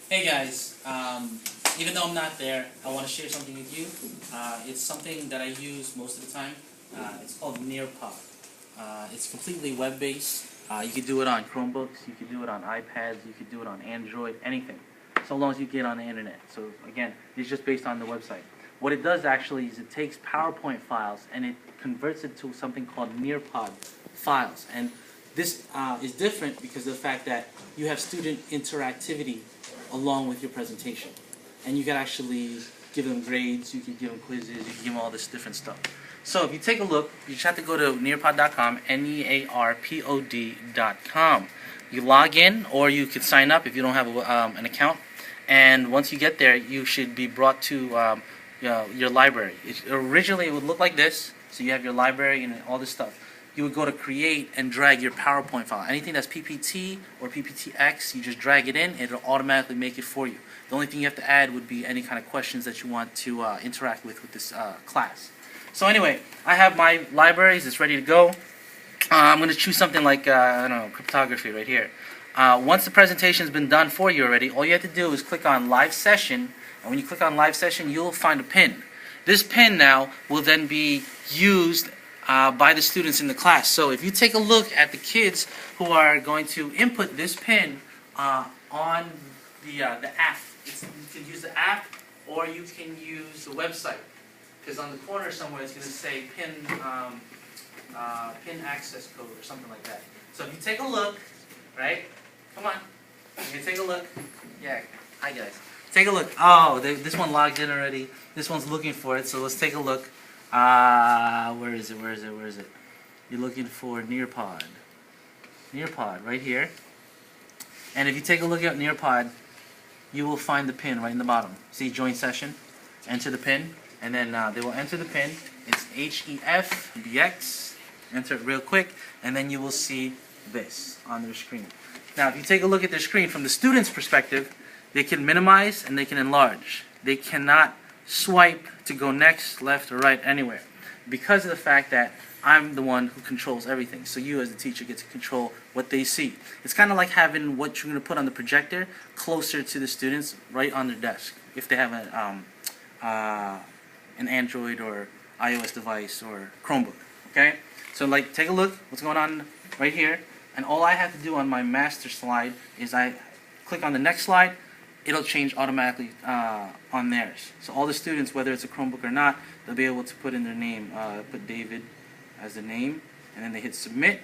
Hey guys, even though I'm not there, I want to share something with you. It's something that I use most of the time. It's called NearPod. It's completely web-based. You can do it on Chromebooks, you can do it on iPads, you can do it on Android, anything, so long as you get on the internet. So again, it's just based on the website. What it does actually is it takes PowerPoint files and it converts it to something called NearPod files. And this is different because of the fact that you have student interactivity along with your presentation. And you can actually give them grades, you can give them quizzes, you can give them all this different stuff. So if you take a look, you just have to go to nearpod.com, nearpod.com. You log in, or you could sign up if you don't have an account. And once you get there, you should be brought to your library. Originally, it would look like this. So you have your library and all this stuff. You would go to create and drag your PowerPoint file. Anything that's PPT or PPTX, you just drag it in, and it'll automatically make it for you. The only thing you have to add would be any kind of questions that you want to interact with this class. So anyway, I have my libraries. It's ready to go. I'm going to choose something like, I don't know, cryptography right here. Once the presentation has been done for you already, all you have to do is click on Live Session. And when you click on Live Session, you'll find a pin. This pin now will then be used by the students in the class. So if you take a look at the kids who are going to input this pin on the app, you can use the app or you can use the website. Because on the corner somewhere it's going to say pin access code or something like that. So if you take a look, right? Come on. You can take a look. Yeah. Hi guys. Take a look. Oh, this one logged in already. This one's looking for it. So let's take a look. Where is it? Where is it? Where is it? You're looking for NearPod. NearPod, right here. And if you take a look at NearPod, you will find the pin right in the bottom. See, join session. Enter the pin, and then they will enter the pin. It's HEFBX. Enter it real quick, and then you will see this on their screen. Now, if you take a look at their screen from the student's perspective, they can minimize and they can enlarge. They cannot swipe to go next, left, or right, anywhere, because of the fact that I'm the one who controls everything. So you as the teacher get to control what they see. It's kind of like having what you're going to put on the projector closer to the students, right on their desk, if they have an Android or iOS device or Chromebook. Okay? So like, take a look what's going on right here, and all I have to do on my master slide is I click on the next slide. It'll change automatically on theirs. So all the students, whether it's a Chromebook or not, they'll be able to put in their name, put David as the name, and then they hit submit,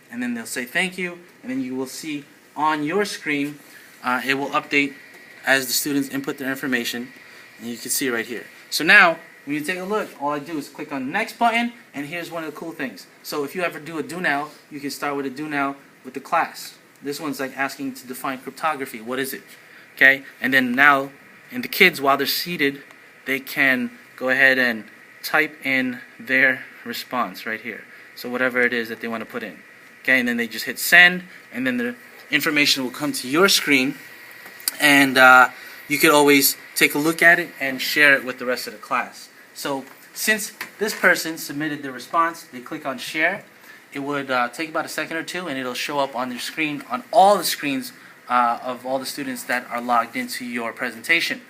and then they'll say thank you, and then you will see on your screen, it will update as the students input their information, and you can see right here. So now, when you take a look, all I do is click on the next button, and here's one of the cool things. So if you ever do a do now, you can start with a do now with the class. This one's like asking to define cryptography. What is it? Okay, and then now, and the kids, while they're seated, they can go ahead and type in their response right here. So whatever it is that they want to put in. Okay, and then they just hit send, and then the information will come to your screen, and you could always take a look at it and share it with the rest of the class. So since this person submitted the response, they click on share. It would take about a second or two, and it'll show up on their screen, on all the screens of all the students that are logged into your presentation.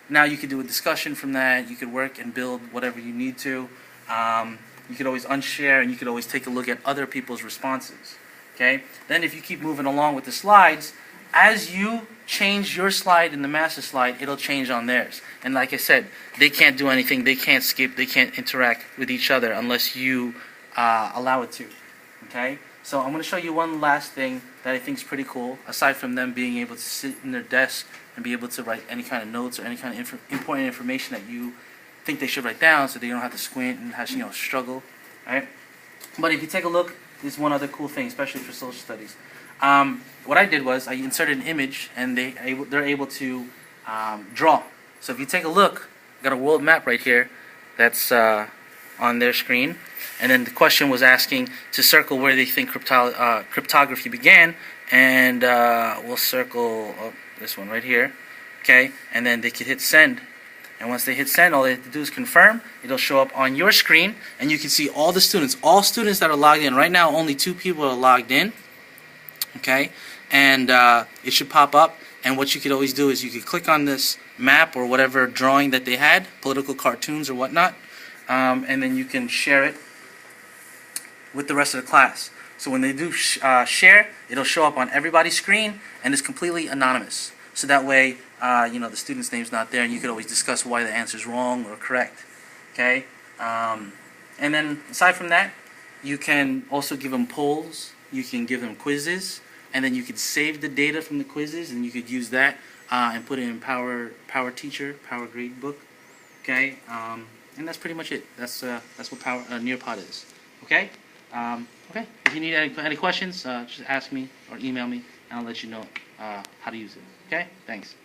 Now you could do a discussion from that. You could work and build whatever you need to. You could always unshare, and you could always take a look at other people's responses. Okay. Then if you keep moving along with the slides, as you change your slide in the master slide, it'll change on theirs. And like I said, they can't do anything. They can't skip. They can't interact with each other unless you allow it to. Okay. So I'm going to show you one last thing that I think is pretty cool, aside from them being able to sit in their desk and be able to write any kind of notes or any kind of important information that you think they should write down, so they don't have to squint and have to, struggle. Right? But if you take a look, there's one other cool thing, especially for social studies. What I did was I inserted an image, and they're able to draw. So if you take a look, I got a world map right here that's on their screen. And then the question was asking to circle where they think cryptography began, and we'll circle this one right here, okay? And then they could hit send, and once they hit send, all they have to do is confirm. It'll show up on your screen, and you can see all the students, that are logged in. Right now, only 2 people are logged in, okay? And it should pop up And what you could always do is you could click on this map or whatever drawing that they had, political cartoons or whatnot, and then you can share it with the rest of the class. So when they do share, it'll show up on everybody's screen, and it's completely anonymous. So that way, the student's name's not there, and you could always discuss why the answer's wrong or correct. Okay? And then aside from that, you can also give them polls. You can give them quizzes, and then you could save the data from the quizzes, and you could use that and put it in Power Teacher, Power Gradebook. Okay? And that's pretty much it. That's what NearPod is. Okay? Okay. If you need any questions, just ask me or email me, and I'll let you know how to use it. Okay? Thanks.